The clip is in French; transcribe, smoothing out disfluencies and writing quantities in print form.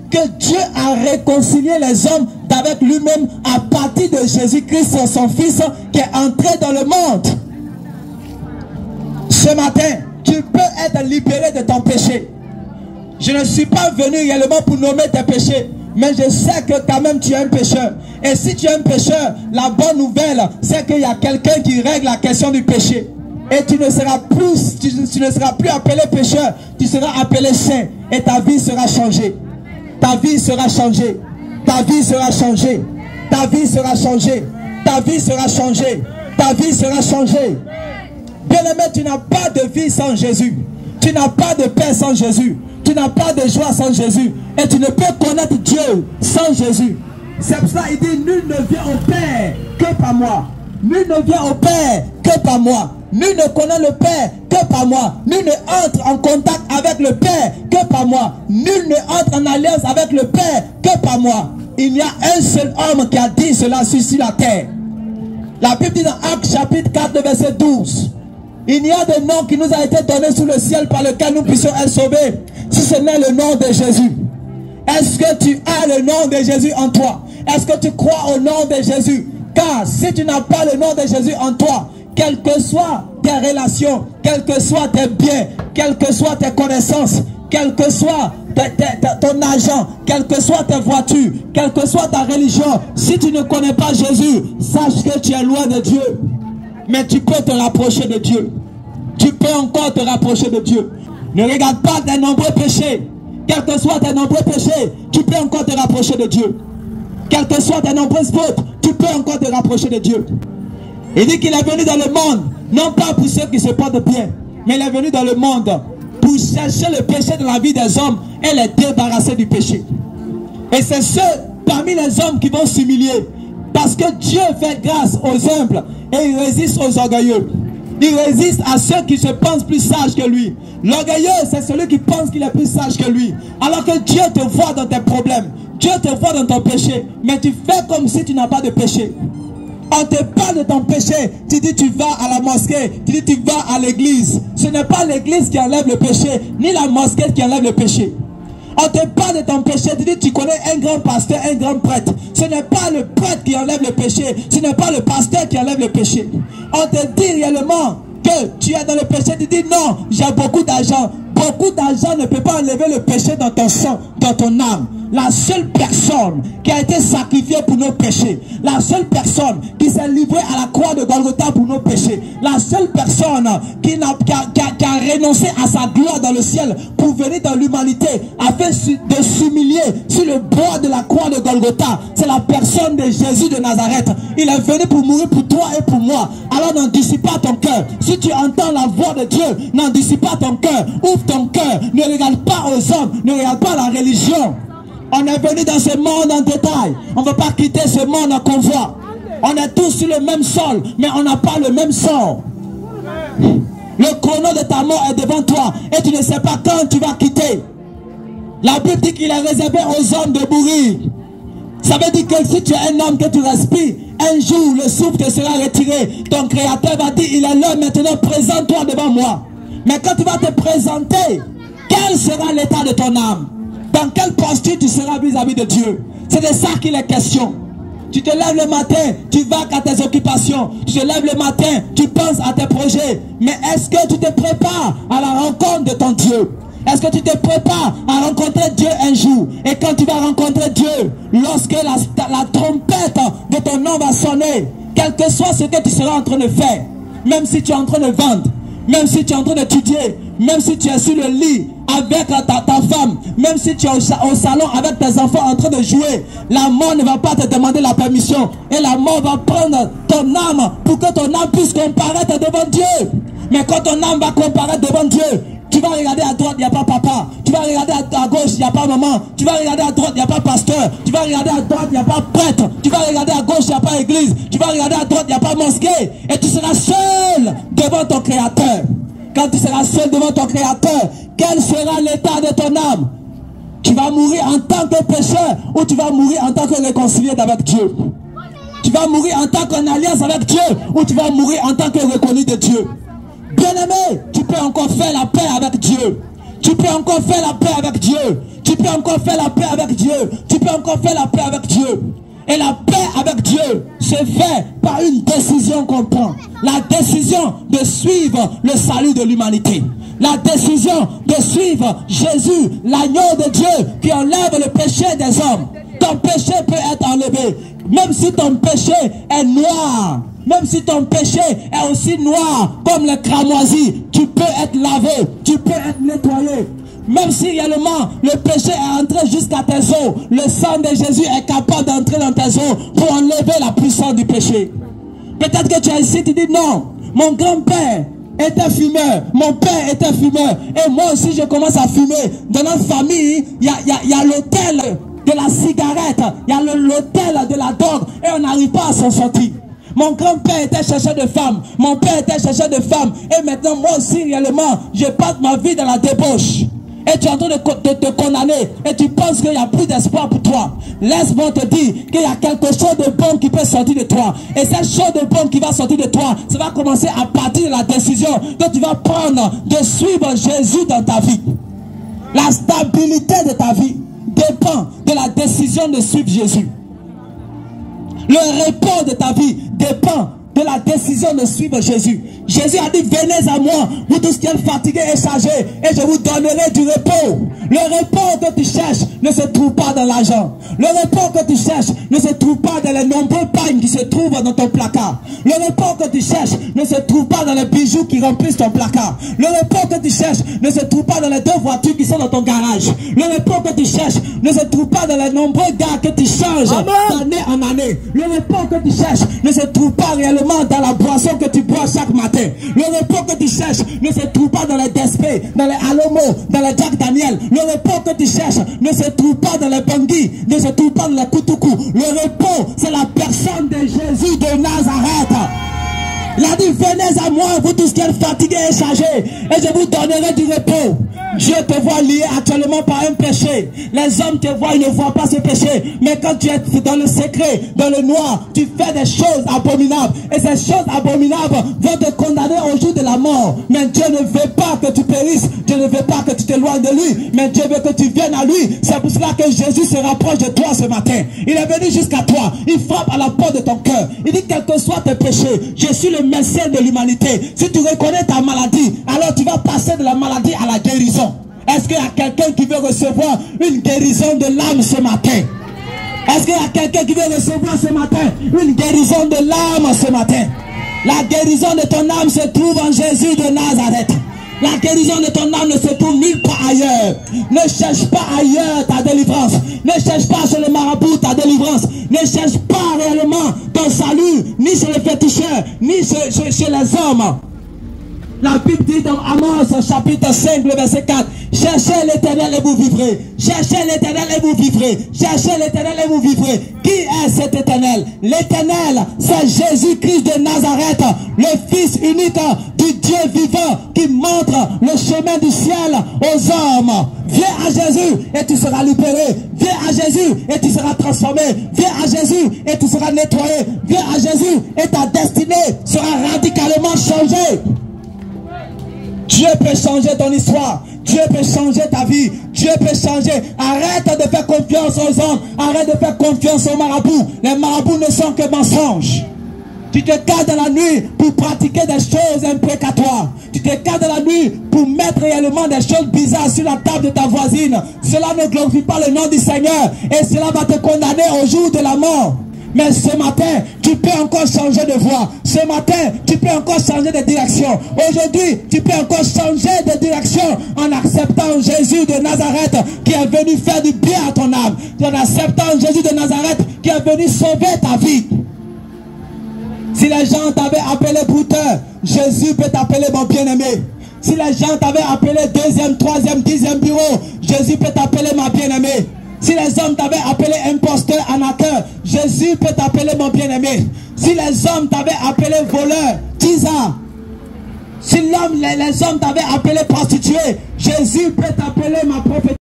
que Dieu a réconcilié les hommes avec lui-même à partir de Jésus-Christ, son Fils, qui est entré dans le monde. Ce matin, tu peux être libéré de ton péché. Je ne suis pas venu réellement pour nommer tes péchés, mais je sais que quand même tu es un pécheur. Et si tu es un pécheur, la bonne nouvelle, c'est qu'il y a quelqu'un qui règle la question du péché. Et tu ne seras plus appelé pécheur, tu seras appelé saint. Et ta vie sera changée. Ta vie sera changée. Ta vie sera changée. Ta vie sera changée. Ta vie sera changée. Ta vie sera changée. Bien-aimé, tu n'as pas de vie sans Jésus. Tu n'as pas de paix sans Jésus. Tu n'as pas de joie sans Jésus. Et tu ne peux connaître Dieu sans Jésus. C'est pour ça qu'il dit, nul ne vient au Père que par moi. Nul ne vient au Père que par moi. Nul ne connaît le Père que par moi. Nul ne entre en contact avec le Père que par moi. Nul ne entre en alliance avec le Père que par moi. Il y a un seul homme qui a dit cela sur la terre. La Bible dit dans Actes chapitre 4, verset 12. Il y a des noms qui nous a été donnés sous le ciel par lequel nous puissions être sauvés. Si ce n'est le nom de Jésus. Est-ce que tu as le nom de Jésus en toi? Est-ce que tu crois au nom de Jésus? Car si tu n'as pas le nom de Jésus en toi, quelles que soient tes relations, quels que soient tes biens, quelles que soient tes connaissances, quel que soit ton argent, quelles que soient tes voitures, quelle que soit ta religion, si tu ne connais pas Jésus, sache que tu es loin de Dieu. Mais tu peux te rapprocher de Dieu. Tu peux encore te rapprocher de Dieu. Ne regarde pas tes nombreux péchés. Quels que soient tes nombreux péchés, tu peux encore te rapprocher de Dieu. Quelles que soient tes nombreuses fautes, tu peux encore te rapprocher de Dieu. Il dit qu'il est venu dans le monde, non pas pour ceux qui se portent bien, mais il est venu dans le monde pour chercher le péché de la vie des hommes et les débarrasser du péché. Et c'est ceux parmi les hommes qui vont s'humilier. Parce que Dieu fait grâce aux humbles et il résiste aux orgueilleux. Il résiste à ceux qui se pensent plus sages que lui. L'orgueilleux, c'est celui qui pense qu'il est plus sage que lui. Alors que Dieu te voit dans tes problèmes. Dieu te voit dans ton péché. Mais tu fais comme si tu n'as pas de péché. On te parle de ton péché. Tu dis tu vas à la mosquée. Tu dis tu vas à l'église. Ce n'est pas l'église qui enlève le péché. Ni la mosquée qui enlève le péché. On te parle de ton péché, tu dis tu connais un grand pasteur, un grand prêtre. Ce n'est pas le prêtre qui enlève le péché, ce n'est pas le pasteur qui enlève le péché. On te dit réellement que tu es dans le péché, tu dis non, j'ai beaucoup d'argent. Beaucoup d'argent ne peut pas enlever le péché dans ton sang, dans ton âme. La seule personne qui a été sacrifiée pour nos péchés, la seule personne qui s'est livrée à la croix de Golgotha pour nos péchés, la seule personne qui a renoncé à sa gloire dans le ciel pour venir dans l'humanité afin de s'humilier sur le bois de la croix de Golgotha, c'est la personne de Jésus de Nazareth. Il est venu pour mourir pour toi et pour moi. Alors n'endurcis pas ton cœur. Si tu entends la voix de Dieu, n'endurcis pas ton cœur. Ouvre ton cœur. Ne regarde pas aux hommes. Ne regarde pas la religion. On est venu dans ce monde en détail. On ne veut pas quitter ce monde en convoi. On est tous sur le même sol, mais on n'a pas le même sort. Le chrono de ta mort est devant toi et tu ne sais pas quand tu vas quitter. La Bible dit qu'il est réservé aux hommes de mourir. Ça veut dire que si tu es un homme que tu respires, un jour le souffle te sera retiré. Ton créateur va dire, il est là maintenant, présente-toi devant moi. Mais quand tu vas te présenter, quel sera l'état de ton âme? Dans quelle posture tu seras vis-à-vis de Dieu? C'est de ça qu'il est question. Tu te lèves le matin, tu vas à tes occupations. Tu te lèves le matin, tu penses à tes projets. Mais est-ce que tu te prépares à la rencontre de ton Dieu? Est-ce que tu te prépares à rencontrer Dieu un jour? Et quand tu vas rencontrer Dieu, lorsque la trompette de ton nom va sonner, quel que soit ce que tu seras en train de faire, même si tu es en train de vendre, même si tu es en train d'étudier, même si tu es sur le lit avec ta femme, même si tu es au salon avec tes enfants en train de jouer, la mort ne va pas te demander la permission. Et la mort va prendre ton âme pour que ton âme puisse comparaître devant Dieu. Mais quand ton âme va comparaître devant Dieu, tu vas regarder à droite, il n'y a pas papa. Tu vas regarder à gauche, il n'y a pas maman. Tu vas regarder à droite, il n'y a pas pasteur. Tu vas regarder à droite, il n'y a pas prêtre. Tu vas regarder à gauche, il n'y a pas église. Tu vas regarder à droite, il n'y a pas mosquée. Et tu seras seul devant ton Créateur. Quand tu seras seul devant ton Créateur, quel sera l'état de ton âme? Tu vas mourir en tant que pécheur ou tu vas mourir en tant que réconcilié avec Dieu? Tu vas mourir en tant qu'en alliance avec Dieu ou tu vas mourir en tant que reconnu de Dieu? Bien-aimé, tu peux encore faire la paix avec Dieu. Tu peux encore faire la paix avec Dieu. Tu peux encore faire la paix avec Dieu. Tu peux encore faire la paix avec Dieu. Et la paix avec Dieu se fait par une décision qu'on prend. La décision de suivre le salut de l'humanité. La décision de suivre Jésus, l'agneau de Dieu qui enlève le péché des hommes. Ton péché peut être enlevé. Même si ton péché est noir, même si ton péché est aussi noir comme le cramoisi, tu peux être lavé, tu peux être nettoyé. Même si réellement le péché est entré jusqu'à tes os, le sang de Jésus est capable d'entrer dans tes os pour enlever la puissance du péché. Peut-être que tu es ici, tu dis non, mon grand-père était fumeur, mon père était fumeur, et moi aussi je commence à fumer. Dans notre famille, il y a l'hôtel de la cigarette, il y a l'hôtel de la drogue, et on n'arrive pas à s'en sortir. Mon grand-père était chercheur de femmes, mon père était chercheur de femmes, et maintenant moi aussi réellement, je passe ma vie dans la débauche. Et tu es en train de te condamner. Et tu penses qu'il n'y a plus d'espoir pour toi. Laisse-moi te dire qu'il y a quelque chose de bon qui peut sortir de toi. Et cette chose de bon qui va sortir de toi, ça va commencer à partir de la décision que tu vas prendre de suivre Jésus dans ta vie. La stabilité de ta vie dépend de la décision de suivre Jésus. Le repos de ta vie dépend de la décision de suivre Jésus. Jésus a dit, venez à moi, vous tous qui êtes fatigués et chargés, et je vous donnerai du repos. Le repos que tu cherches ne se trouve pas dans l'argent. Le repos que tu cherches ne se trouve pas dans les nombreux pagnes qui se trouvent dans ton placard. Le repos que tu cherches ne se trouve pas dans les bijoux qui remplissent ton placard. Le repos que tu cherches ne se trouve pas dans les 2 voitures qui sont dans ton garage. Le repos que tu cherches ne se trouve pas dans les nombreux gars que tu changes d'année en année. Le repos que tu cherches ne se trouve pas réellement dans la boisson que tu bois chaque matin. Le repos que tu cherches ne se trouve pas dans les Despé, dans les Alomo, dans les Jack Daniel. Le repos que tu cherches ne se trouve pas dans les Bangui, ne se trouve pas dans les Koutoukou. Le repos, c'est la personne de Jésus de Nazareth. Il a dit, venez à moi, vous tous qui êtes fatigués et chargés, et je vous donnerai du repos. Dieu te voit lié actuellement par un péché. Les hommes te voient, ils ne voient pas ce péché. Mais quand tu es dans le secret, dans le noir, tu fais des choses abominables. Et ces choses abominables vont te condamner au jour de la mort. Mais Dieu ne veut pas que tu périsses. Dieu ne veut pas que tu t'éloignes de lui. Mais Dieu veut que tu viennes à lui. C'est pour cela que Jésus se rapproche de toi ce matin. Il est venu jusqu'à toi. Il frappe à la porte de ton cœur. Il dit, quels que soient tes péchés, je suis le médecin de l'humanité. Si tu reconnais ta maladie, alors tu vas passer de la maladie à la guérison. Est-ce qu'il y a quelqu'un qui veut recevoir une guérison de l'âme ce matin? Est-ce qu'il y a quelqu'un qui veut recevoir ce matin une guérison de l'âme ce matin? La guérison de ton âme se trouve en Jésus de Nazareth. La guérison de ton âme ne se trouve nulle part ailleurs. Ne cherche pas ailleurs ta délivrance. Ne cherche pas chez le marabout ta délivrance. Ne cherche pas réellement ton salut, ni chez les féticheurs, ni chez les hommes. La Bible dit dans Amos chapitre 5, le verset 4, cherchez l'Éternel et vous vivrez. Cherchez l'Éternel et vous vivrez. Cherchez l'Éternel et vous vivrez. Qui est cet Éternel? L'Éternel, c'est Jésus-Christ de Nazareth, le Fils unique du Dieu vivant qui montre le chemin du ciel aux hommes. Viens à Jésus et tu seras libéré. Viens à Jésus et tu seras transformé. Viens à Jésus et tu seras nettoyé. Viens à Jésus et ta destinée sera radicalement changée. Dieu peut changer ton histoire. Dieu peut changer ta vie. Dieu peut changer. Arrête de faire confiance aux hommes. Arrête de faire confiance aux marabouts. Les marabouts ne sont que mensonges. Tu te gardes dans la nuit pour pratiquer des choses imprécatoires. Tu te gardes dans la nuit pour mettre réellement des choses bizarres sur la table de ta voisine. Cela ne glorifie pas le nom du Seigneur. Et cela va te condamner au jour de la mort. Mais ce matin, tu peux encore changer de voie. Ce matin, tu peux encore changer de direction. Aujourd'hui, tu peux encore changer de direction en acceptant Jésus de Nazareth qui est venu faire du bien à ton âme. En acceptant Jésus de Nazareth qui est venu sauver ta vie. Si les gens t'avaient appelé brouteur, Jésus peut t'appeler mon bien-aimé. Si les gens t'avaient appelé 2e, 3e, 10e bureau, Jésus peut t'appeler ma bien-aimée. Si les hommes t'avaient appelé imposteur, arnaqueur, Jésus peut t'appeler mon bien-aimé. Si les hommes t'avaient appelé voleur, tisa. Si les hommes t'avaient appelé prostituée, Jésus peut t'appeler ma prophétie.